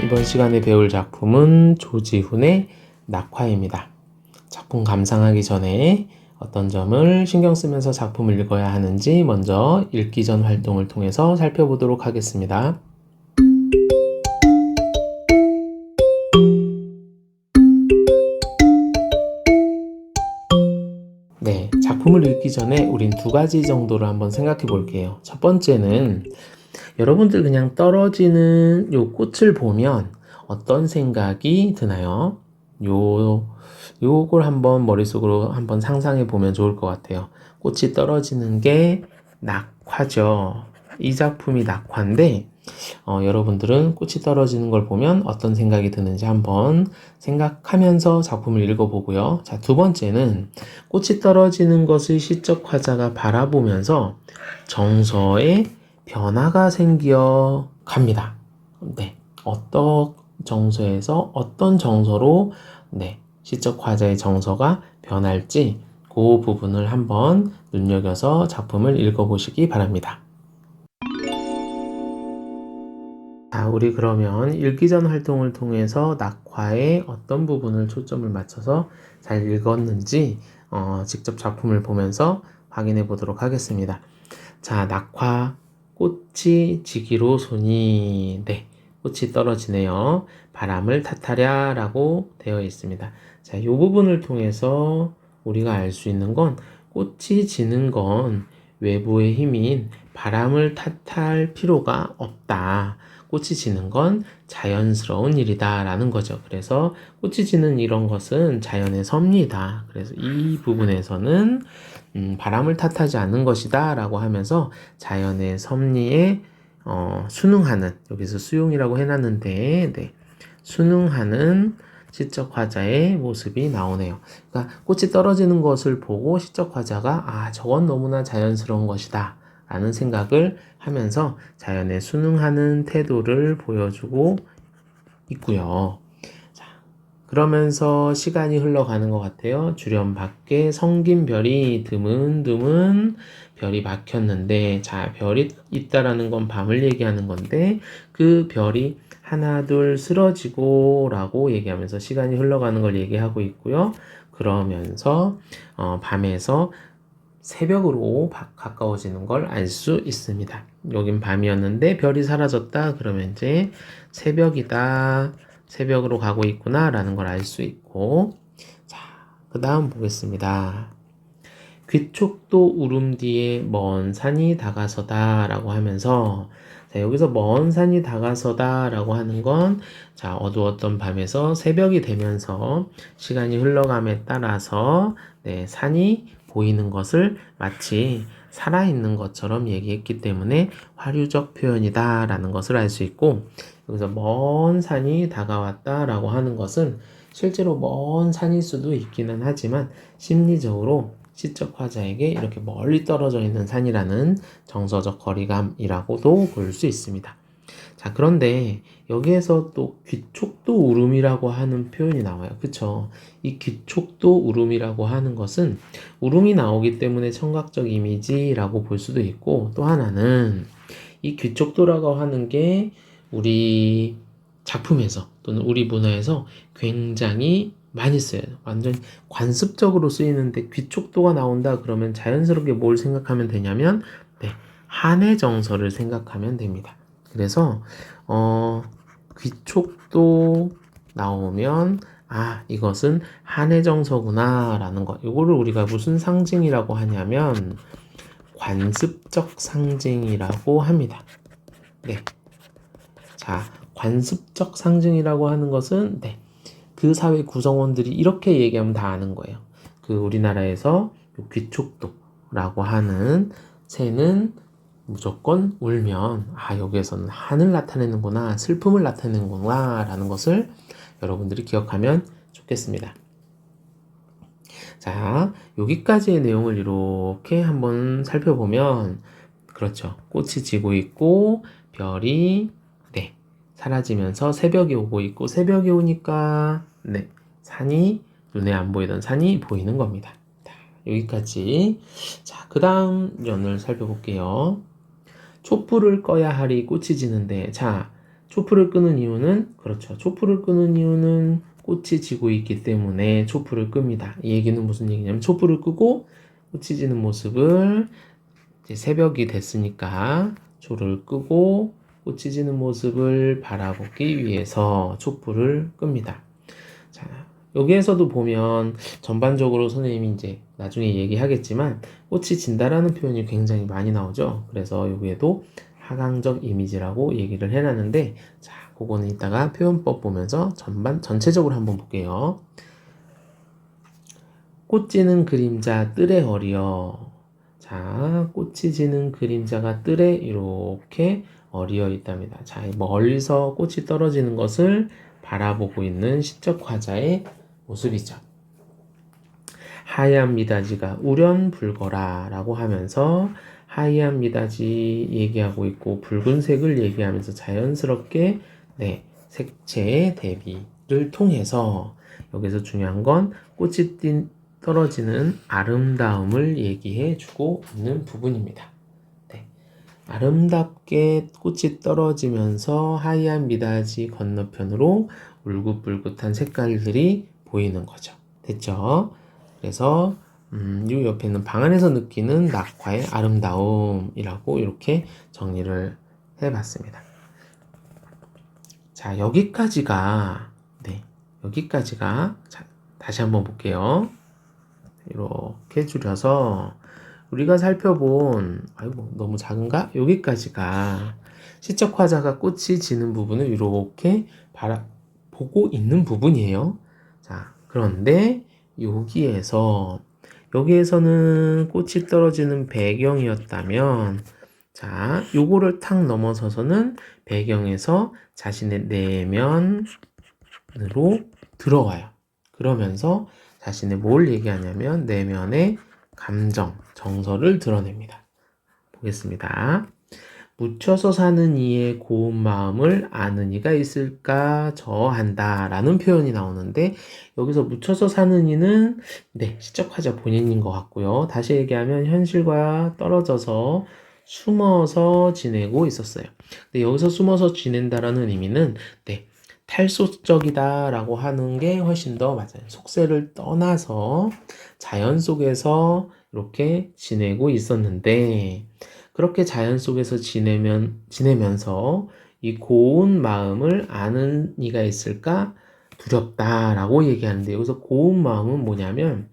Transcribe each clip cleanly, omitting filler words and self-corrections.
이번 시간에 배울 작품은 조지훈의 낙화입니다. 작품 감상하기 전에 어떤 점을 신경 쓰면서 작품을 읽어야 하는지 먼저 읽기 전 활동을 통해서 살펴보도록 하겠습니다. 네, 작품을 읽기 전에 우린 두 가지 정도를 한번 생각해 볼게요. 첫 번째는 여러분들 그냥 떨어지는 요 꽃을 보면 어떤 생각이 드나요? 요걸 한번 머릿속으로 한번 상상해 보면 좋을 것 같아요. 꽃이 떨어지는 게 낙화죠. 이 작품이 낙화인데, 여러분들은 꽃이 떨어지는 걸 보면 어떤 생각이 드는지 한번 생각하면서 작품을 읽어보고요. 자, 두 번째는 꽃이 떨어지는 것을 시적 화자가 바라보면서 정서에 변화가 생겨 갑니다. 네. 어떤 정서에서 어떤 정서로 시적 화자의 정서가 변할지 그 부분을 한번 눈여겨서 작품을 읽어보시기 바랍니다. 자, 우리 그러면 읽기 전 활동을 통해서 낙화의 어떤 부분을 초점을 맞춰서 잘 읽었는지 직접 작품을 보면서 확인해 보도록 하겠습니다. 자, 낙화, 꽃이 지기로 손이, 꽃이 떨어지네요. 바람을 탓하랴 라고 되어 있습니다. 자, 이 부분을 통해서 우리가 알 수 있는 건 꽃이 지는 건 외부의 힘인 바람을 탓할 필요가 없다. 꽃이 지는 건 자연스러운 일이다 라는 거죠. 그래서 꽃이 지는 이런 것은 자연의 섭리다. 그래서 이 부분에서는 바람을 탓하지 않는 것이다 라고 하면서 자연의 섭리에 순응하는, 여기서 수용이라고 해놨는데 순응하는 시적 화자의 모습이 나오네요. 그러니까 꽃이 떨어지는 것을 보고 시적 화자가 저건 너무나 자연스러운 것이다 라는 생각을 하면서 자연에 순응하는 태도를 보여주고 있고요. 자, 그러면서 시간이 흘러가는 것 같아요. 주변 밖에 성긴 별이 드문드문 별이 막혔는데, 자, 별이 있다라는 건 밤을 얘기하는 건데 그 별이 하나 둘 쓰러지고 라고 얘기하면서 시간이 흘러가는 걸 얘기하고 있고요. 그러면서 밤에서 새벽으로 가까워지는 걸 알 수 있습니다. 여긴 밤이었는데 별이 사라졌다 그러면 이제 새벽이다, 새벽으로 가고 있구나 라는 걸 알 수 있고, 자, 그 다음 보겠습니다. 귀촉도 울음 뒤에 먼 산이 다가서다 라고 하면서, 자, 여기서 먼 산이 다가서다 라고 하는 건, 자, 어두웠던 밤에서 새벽이 되면서 시간이 흘러감에 따라서 산이 보이는 것을 마치 살아있는 것처럼 얘기했기 때문에 화류적 표현이다 라는 것을 알 수 있고, 여기서 먼 산이 다가왔다 라고 하는 것은 실제로 먼 산일 수도 있기는 하지만 심리적으로 시적 화자에게 이렇게 멀리 떨어져 있는 산이라는 정서적 거리감이라고도 볼 수 있습니다. 자, 그런데 여기에서 또 귀촉도 울음이라고 하는 표현이 나와요. 그쵸? 이 귀촉도 울음이라고 하는 것은 울음이 나오기 때문에 청각적 이미지라고 볼 수도 있고, 또 하나는 이 귀촉도라고 하는 게 우리 작품에서 또는 우리 문화에서 굉장히 많이 쓰여요. 완전 관습적으로 쓰이는데 귀촉도가 나온다 그러면 자연스럽게 뭘 생각하면 되냐면 한의 정서를 생각하면 됩니다. 그래서 귀촉도 나오면 이것은 한의 정서구나 라는 것. 이거를 우리가 무슨 상징이라고 하냐면 관습적 상징이라고 합니다. 자, 관습적 상징이라고 하는 것은 그 사회 구성원들이 이렇게 얘기하면 다 아는 거예요. 그 우리나라에서 귀촉도라고 하는 새는 무조건 울면 여기에서는 한을 나타내는구나, 슬픔을 나타내는구나 라는 것을 여러분들이 기억하면 좋겠습니다. 자, 여기까지의 내용을 이렇게 한번 살펴보면, 그렇죠, 꽃이 지고 있고 별이 사라지면서 새벽이 오고 있고, 새벽이 오니까 산이, 눈에 안 보이던 산이 보이는 겁니다. 자, 여기까지. 자, 그 다음 연을 살펴볼게요. 촛불을 꺼야 하리 꽃이 지는데, 자, 촛불을 끄는 이유는, 그렇죠. 촛불을 끄는 이유는 꽃이 지고 있기 때문에 촛불을 끕니다. 이 얘기는 무슨 얘기냐면 촛불을 끄고 꽃이 지는 모습을, 이제 새벽이 됐으니까 조를 끄고 꽃이 지는 모습을 바라보기 위해서 촛불을 끕니다. 자, 여기에서도 보면 전반적으로 선생님이 이제 나중에 얘기하겠지만 꽃이 진다라는 표현이 굉장히 많이 나오죠. 그래서 여기에도 하강적 이미지라고 얘기를 해놨는데, 자, 그거는 이따가 표현법 보면서 전체적으로 한번 볼게요. 꽃 지는 그림자 뜰에 어리어. 자, 꽃이 지는 그림자가 뜰에 이렇게 어리어 있답니다. 자, 멀리서 꽃이 떨어지는 것을 바라보고 있는 시적 화자의 모습이죠. 하얀 미닫이가 우련불거라 라고 하면서 하얀 미닫이 얘기하고 있고 붉은색을 얘기하면서 자연스럽게 색채의 대비를 통해서 여기서 중요한 건 꽃이 떨어지는 아름다움을 얘기해 주고 있는 부분입니다. 아름답게 꽃이 떨어지면서 하얀 미닫이 건너편으로 울긋불긋한 색깔들이 보이는 거죠. 됐죠? 그래서 이 옆에 있는 방 안에서 느끼는 낙화의 아름다움이라고 이렇게 정리를 해봤습니다. 자, 여기까지가 자, 다시 한번 볼게요. 이렇게 줄여서 우리가 살펴본, 아이고 너무 작은가? 여기까지가 시적 화자가 꽃이 지는 부분을 이렇게 보고 있는 부분이에요. 자, 그런데 여기에서는 꽃이 떨어지는 배경이었다면, 자, 요거를 탁 넘어서서는 배경에서 자신의 내면으로 들어와요. 그러면서 자신의 뭘 얘기하냐면 내면의 감정, 정서를 드러냅니다. 보겠습니다. 묻혀서 사는 이의 고운 마음을 아는 이가 있을까 저한다 라는 표현이 나오는데, 여기서 묻혀서 사는 이는 시적 화자 본인인 것 같고요. 다시 얘기하면 현실과 떨어져서 숨어서 지내고 있었어요. 근데 여기서 숨어서 지낸다라는 의미는 탈속적이다 라고 하는 게 훨씬 더 맞아요. 속세를 떠나서 자연 속에서 이렇게 지내고 있었는데, 그렇게 자연 속에서 지내면서 이 고운 마음을 아는 이가 있을까 두렵다라고 얘기하는데, 여기서 고운 마음은 뭐냐면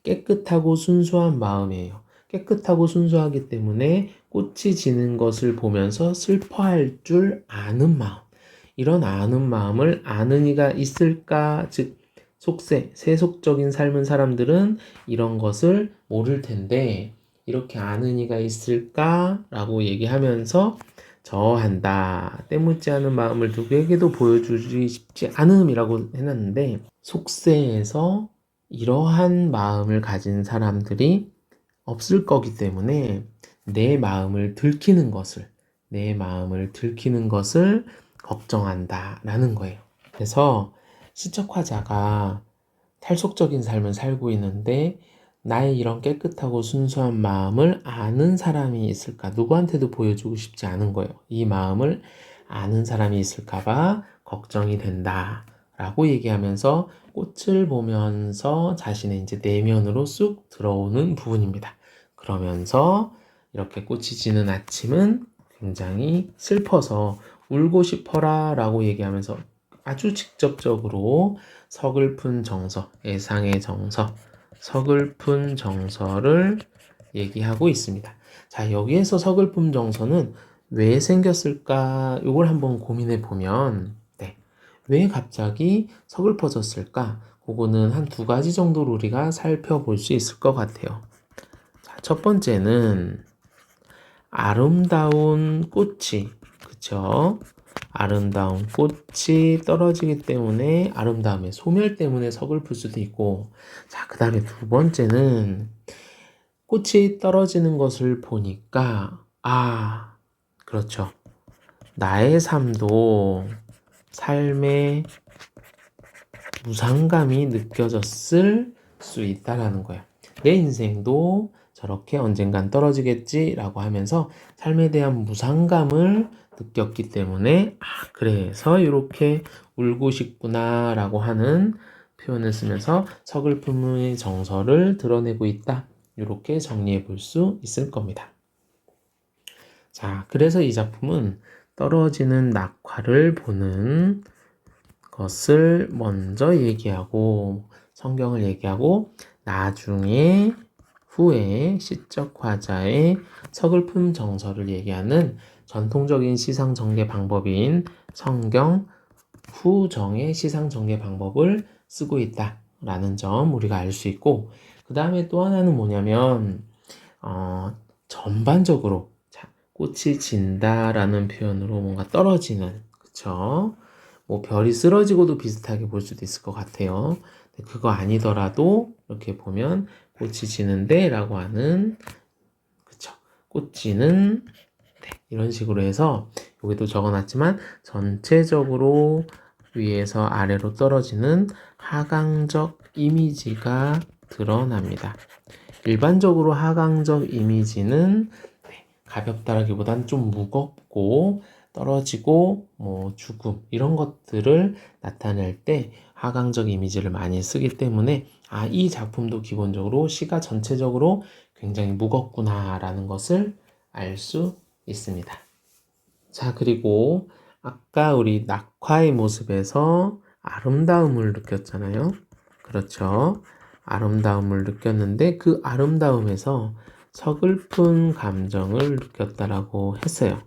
깨끗하고 순수한 마음이에요. 깨끗하고 순수하기 때문에 꽃이 지는 것을 보면서 슬퍼할 줄 아는 마음, 이런 아는 마음을 아는 이가 있을까? 즉 세속적인 삶은 사람들은 이런 것을 모를 텐데 이렇게 아는 이가 있을까라고 얘기하면서 저한다. 때묻지 않은 마음을 누구에게도 보여주기 쉽지 않음이라고 해놨는데, 속세에서 이러한 마음을 가진 사람들이 없을 거기 때문에 내 마음을 들키는 것을 걱정한다 라는 거예요. 그래서 시적 화자가 탈속적인 삶을 살고 있는데 나의 이런 깨끗하고 순수한 마음을 아는 사람이 있을까? 누구한테도 보여주고 싶지 않은 거예요. 이 마음을 아는 사람이 있을까봐 걱정이 된다 라고 얘기하면서 꽃을 보면서 자신의 이제 내면으로 쑥 들어오는 부분입니다. 그러면서 이렇게 꽃이 지는 아침은 굉장히 슬퍼서 울고 싶어라 라고 얘기하면서 아주 직접적으로 서글픈 정서, 애상의 정서, 서글픈 정서를 얘기하고 있습니다. 자, 여기에서 서글픈 정서는 왜 생겼을까? 이걸 한번 고민해 보면, 왜 갑자기 서글퍼졌을까? 그거는 한 두 가지 정도로 우리가 살펴볼 수 있을 것 같아요. 자, 첫 번째는 아름다운 꽃이, 그쵸? 아름다운 꽃이 떨어지기 때문에 아름다움의 소멸 때문에 서글플 수도 있고, 자, 그 다음에 두 번째는 꽃이 떨어지는 것을 보니까 그렇죠. 나의 삶도 삶의 무상감이 느껴졌을 수 있다라는 거예요. 내 인생도 저렇게 언젠간 떨어지겠지라고 하면서 삶에 대한 무상감을 느꼈기 때문에 그래서 이렇게 울고 싶구나라고 하는 표현을 쓰면서 서글픔의 정서를 드러내고 있다. 이렇게 정리해 볼 수 있을 겁니다. 자, 그래서 이 작품은 떨어지는 낙화를 보는 것을 먼저 얘기하고 성경을 얘기하고 나중에 후에 시적 화자의 서글픔 정서를 얘기하는 전통적인 시상 전개 방법인 성경 후정의 시상 전개 방법을 쓰고 있다라는 점 우리가 알 수 있고, 그 다음에 또 하나는 뭐냐면 전반적으로 꽃이 진다라는 표현으로 뭔가 떨어지는, 그쵸? 뭐 별이 쓰러지고도 비슷하게 볼 수도 있을 것 같아요. 그거 아니더라도 이렇게 보면 꽃이 지는데 라고 하는, 그쵸? 꽃지는 이런 식으로 해서 여기도 적어놨지만 전체적으로 위에서 아래로 떨어지는 하강적 이미지가 드러납니다. 일반적으로 하강적 이미지는 가볍다라기보단 좀 무겁고 떨어지고 죽음 이런 것들을 나타낼 때 하강적 이미지를 많이 쓰기 때문에 이 작품도 기본적으로 시가 전체적으로 굉장히 무겁구나 라는 것을 알 수 있습니다. 자, 그리고 아까 우리 낙화의 모습에서 아름다움을 느꼈잖아요. 그렇죠. 아름다움을 느꼈는데 그 아름다움에서 서글픈 감정을 느꼈다라고 했어요.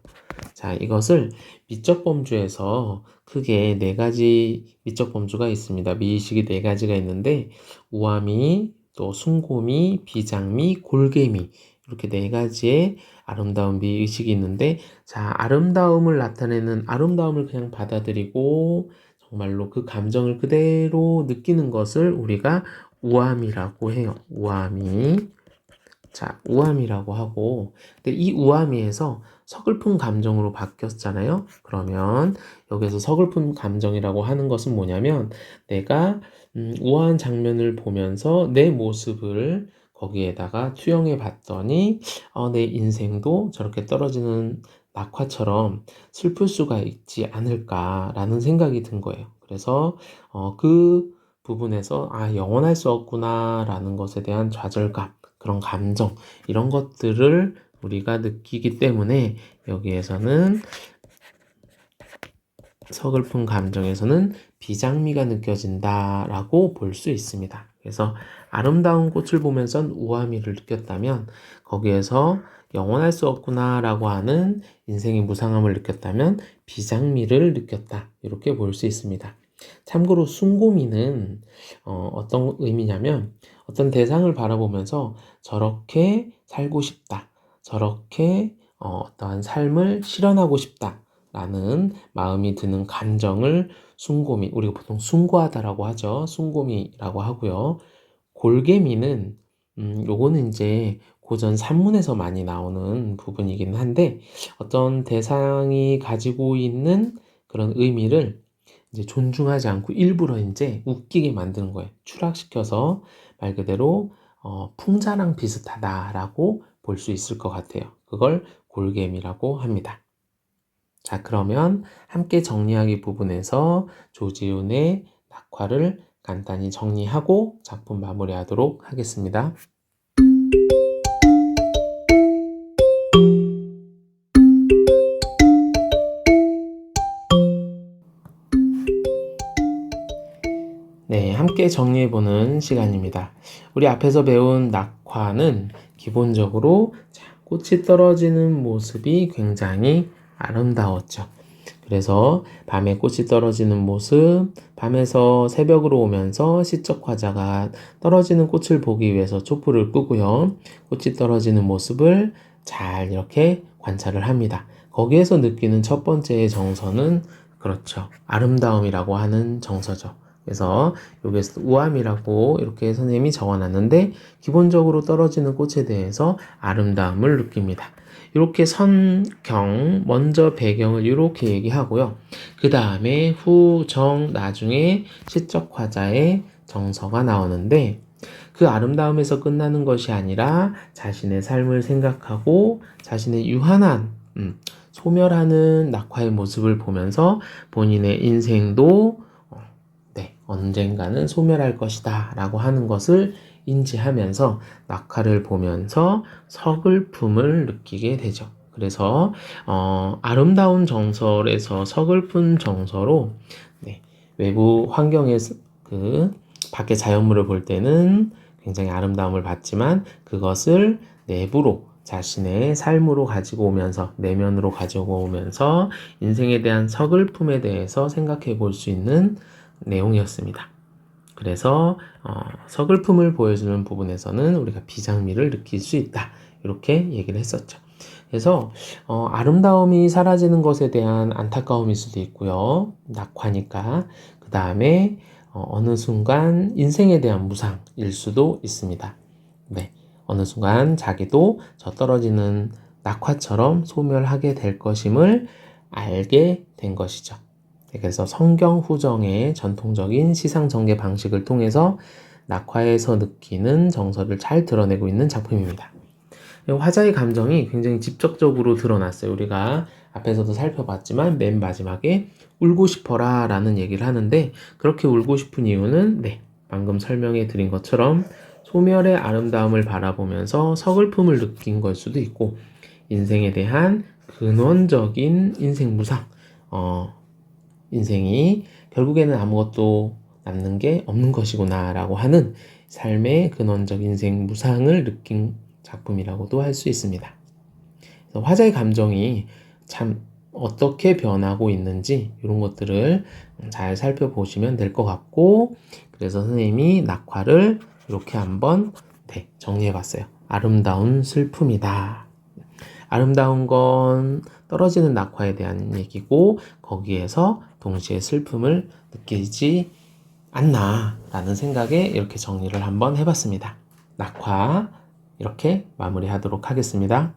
자, 이것을 미적 범주에서 크게 4가지 미적 범주가 있습니다. 미의식이 4가지가 있는데 우아미, 또 숭고미, 비장미, 골개미 이렇게 4가지의 아름다운 미의식이 있는데, 자, 아름다움을 나타내는 아름다움을 그냥 받아들이고 정말로 그 감정을 그대로 느끼는 것을 우리가 우아미라고 해요. 우아미. 자, 우아미라고 하고, 근데 이 우아미에서 서글픈 감정으로 바뀌었잖아요. 그러면 여기서 서글픈 감정이라고 하는 것은 뭐냐면 내가 우아한 장면을 보면서 내 모습을 거기에다가 투영해 봤더니 내 인생도 저렇게 떨어지는 낙화처럼 슬플 수가 있지 않을까라는 생각이 든 거예요. 그래서 그 부분에서 영원할 수 없구나라는 것에 대한 좌절감, 그런 감정, 이런 것들을 우리가 느끼기 때문에 여기에서는 서글픈 감정에서는 비장미가 느껴진다라고 볼 수 있습니다. 그래서 아름다운 꽃을 보면선 우아미를 느꼈다면 거기에서 영원할 수 없구나라고 하는 인생의 무상함을 느꼈다면 비장미를 느꼈다. 이렇게 볼 수 있습니다. 참고로 숭고미는 어떤 의미냐면 어떤 대상을 바라보면서 저렇게 살고 싶다. 저렇게 어떠한 삶을 실현하고 싶다. 라는 마음이 드는 감정을 숭고미, 우리가 보통 숭고하다라고 하죠. 숭고미라고 하고요. 골개미는 요거는 이제 고전 산문에서 많이 나오는 부분이긴 한데 어떤 대상이 가지고 있는 그런 의미를 이제 존중하지 않고 일부러 이제 웃기게 만드는 거예요. 추락시켜서 말 그대로 풍자랑 비슷하다라고 볼 수 있을 것 같아요. 그걸 골개미라고 합니다. 자, 그러면 함께 정리하기 부분에서 조지훈의 낙화를 간단히 정리하고 작품 마무리하도록 하겠습니다. 네, 함께 정리해보는 시간입니다. 우리 앞에서 배운 낙화는 기본적으로 꽃이 떨어지는 모습이 굉장히 아름다웠죠. 그래서 밤에 꽃이 떨어지는 모습, 밤에서 새벽으로 오면서 시적 화자가 떨어지는 꽃을 보기 위해서 촛불을 끄고요. 꽃이 떨어지는 모습을 잘 이렇게 관찰을 합니다. 거기에서 느끼는 첫 번째의 정서는 그렇죠. 아름다움이라고 하는 정서죠. 그래서 여기에서 우암이라고 이렇게 선생님이 적어놨는데 기본적으로 떨어지는 꽃에 대해서 아름다움을 느낍니다. 이렇게 선경, 먼저 배경을 이렇게 얘기하고요. 그 다음에 후, 정, 나중에 시적 화자의 정서가 나오는데 그 아름다움에서 끝나는 것이 아니라 자신의 삶을 생각하고 자신의 유한한 소멸하는 낙화의 모습을 보면서 본인의 인생도 언젠가는 소멸할 것이다 라고 하는 것을 인지하면서 낙화를 보면서 서글픔을 느끼게 되죠. 그래서 아름다운 정설에서 서글픈 정서로 외부 환경에서 그 밖의 자연물을 볼 때는 굉장히 아름다움을 받지만 그것을 내부로 자신의 삶으로 가지고 오면서 내면으로 가지고 오면서 인생에 대한 서글픔에 대해서 생각해 볼 수 있는 내용이었습니다. 그래서 서글픔을 보여주는 부분에서는 우리가 비장미를 느낄 수 있다. 이렇게 얘기를 했었죠. 그래서 아름다움이 사라지는 것에 대한 안타까움일 수도 있고요. 낙화니까. 그 다음에 어느 순간 인생에 대한 무상일 수도 있습니다. 네, 어느 순간 자기도 저 떨어지는 낙화처럼 소멸하게 될 것임을 알게 된 것이죠. 그래서 성경 후정의 전통적인 시상 전개 방식을 통해서 낙화에서 느끼는 정서를 잘 드러내고 있는 작품입니다. 화자의 감정이 굉장히 직접적으로 드러났어요. 우리가 앞에서도 살펴봤지만 맨 마지막에 울고 싶어라 라는 얘기를 하는데 그렇게 울고 싶은 이유는 방금 설명해 드린 것처럼 소멸의 아름다움을 바라보면서 서글픔을 느낀 걸 수도 있고 인생에 대한 근원적인 인생 무상 인생이 결국에는 아무것도 남는 게 없는 것이구나 라고 하는 삶의 근원적 인생 무상을 느낀 작품이라고도 할 수 있습니다. 그래서 화자의 감정이 참 어떻게 변하고 있는지 이런 것들을 잘 살펴보시면 될 것 같고 그래서 선생님이 낙화를 이렇게 한번 정리해 봤어요. 아름다운 슬픔이다. 아름다운 건 떨어지는 낙화에 대한 얘기고 거기에서 동시에 슬픔을 느끼지 않나 라는 생각에 이렇게 정리를 한번 해봤습니다. 낙화 이렇게 마무리하도록 하겠습니다.